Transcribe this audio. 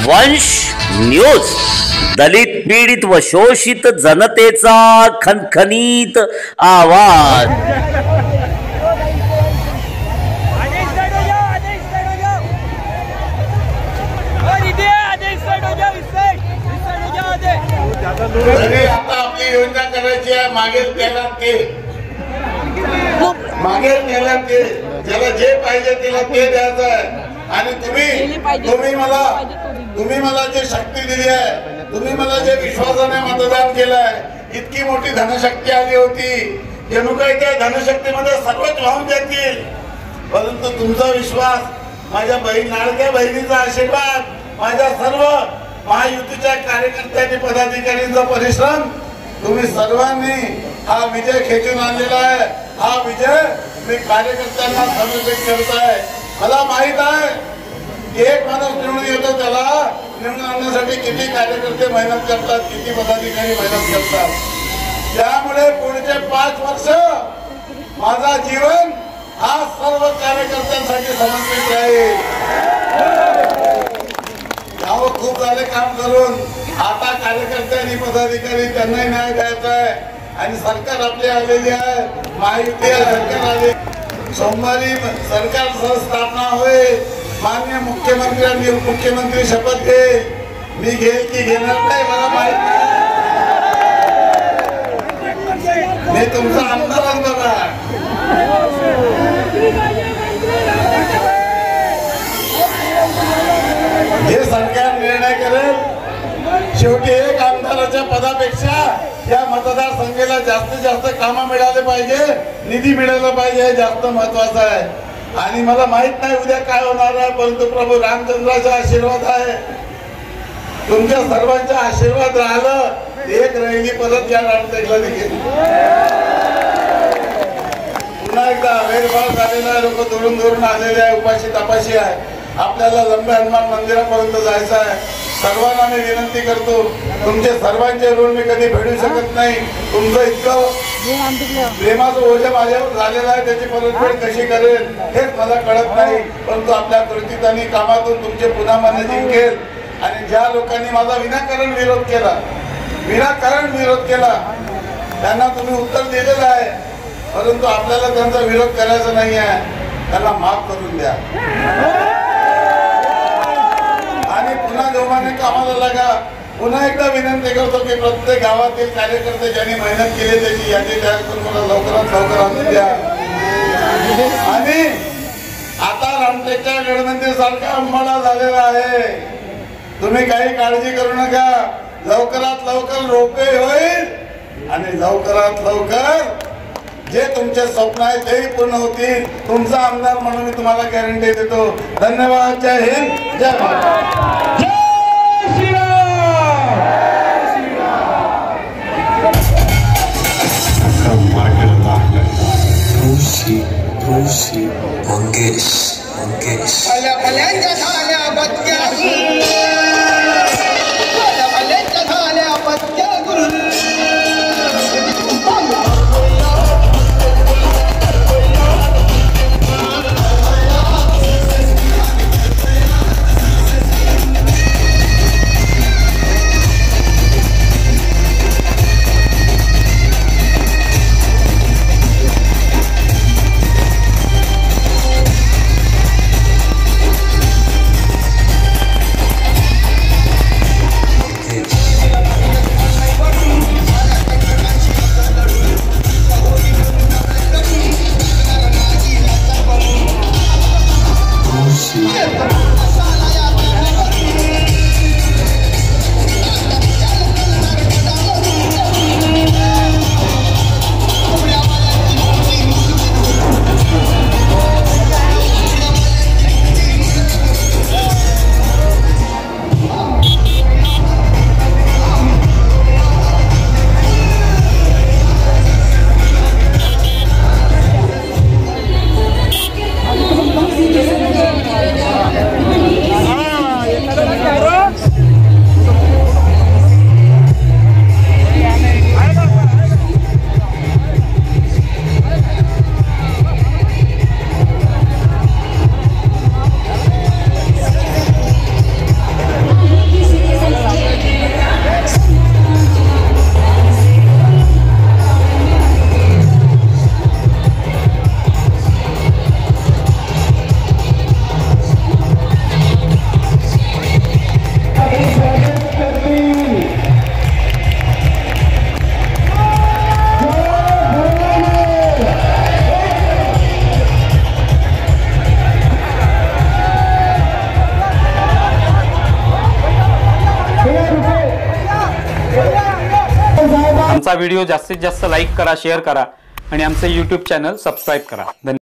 वंश न्यूज, दलित पीडित व शोषित जनतेचा खणखणीत आवाज। आता आपली योजना करायची आहे, मागेल त्याला ते ज्याला जे पाहिजे तिला ते द्यायचं आहे। आणि तुम्ही मला जे शक्ती दिली आहे, तुम्ही मला जे विश्वासाने मतदान केलंय, इतकी मोठी धनशक्ती आली होती, जणू काही त्या धनशक्तीमध्ये सर्वच वाहून जातील। परंतु तुमचा विश्वास, माझ्या लाडक्या बहिणीचा आशीर्वाद, माझ्या सर्व महायुतीच्या कार्यकर्त्यांनी पदाधिकाऱ्यांचा परिश्रम, तुम्ही सर्वांनी हा विजय खेचून आणलेला आहे। हा विजय मी कार्यकर्त्यांना समर्पित करताय। मला माहित आहे एक माणूस निवडून येतो, त्याला निवडून आणण्यासाठी किती कार्यकर्ते मेहनत करतात, किती पदाधिकारी मेहनत करतात। त्यामुळे पुढचे 5 वर्ष माझा जीवन हा सर्व कार्यकर्त्यांसाठी समर्पित राहील। खूप झाले काम करून, आता कार्यकर्त्यांनी पदाधिकारी त्यांनाही न्याय द्यायचा आहे। आणि सरकार आपली आलेली आहे, महायुती सरकार आले, सोमवारी सरकार स्थापना होईल। माननीय मुख्यमंत्री शपथ घेईल, मी घेईल की घेणार नाही मला माहित नाही, मी तुमचा आमदारच बघा। हे सरकार निर्णय करेल। शेवटी एक आमदाराच्या पदापेक्षा या मतदारसंघाला जास्तीत जास्त कामं मिळाले पाहिजे, निधी मिळाला पाहिजे, हे जास्त महत्वाचं आहे। आणि मला माहित नाही उद्या काय होणार आहे, परंतु प्रभू रामचंद्राचा आशीर्वाद आहे, तुमच्या सर्वांचा आशीर्वाद राहिलं एक रहिली परत या रामटेकला देखील। पुन्हा एकदा वेरभार झालेला आहे, लोक दुरून आलेले आहे, उपाशी तापाशी आहे। आपल्याला लंबे हनुमान मंदिरापर्यंत जायचं आहे। सर्वांना मी विनंती करतो, तुमचे सर्वांचे ऋण मी कधी फेडू शकत नाही। तुमचं इतकं प्रेमाचं ओझं माझ्यावर झालेलं आहे, त्याची परतफेड कशी करेल हेच मला कळत नाही। परंतु आपल्या कृतीत आणि कामातून तुमचे पुन्हा मन जिंकेल। आणि ज्या लोकांनी माझा विनाकारण विरोध केला त्यांना तुम्ही उत्तर दिलेलं आहे, परंतु आपल्याला त्यांचा विरोध करायचा नाही आहे, त्यांना माफ करून द्या। आणि पुन्हा जोमाने कामाला लागा। पुन्हा एकदा विनंती करतो की प्रत्येक गावातील कार्यकर्ते ज्यांनी मेहनत केली त्याची यादी तयार करून मला लवकरात लवकर आणून द्या। आणि आता रामटेकच्या गडमंदिर सारखा अंबाडा झालेला आहे, तुम्ही काही काळजी करू नका, लवकरात लवकर रोपे होईल आणि लवकरात लवकर जे तुमचे स्वप्न आहे तेही पूर्ण होतील। तुमचा आमदार म्हणून मी तुम्हाला गॅरंटी देतो। धन्यवाद। जय हिंद, जय भारत, जय आमचा व्हिडिओ जास्तीत जास्त लाईक करा, शेअर करा आणि आमचे YouTube चॅनल सबस्क्राईब करा. धन्यवाद.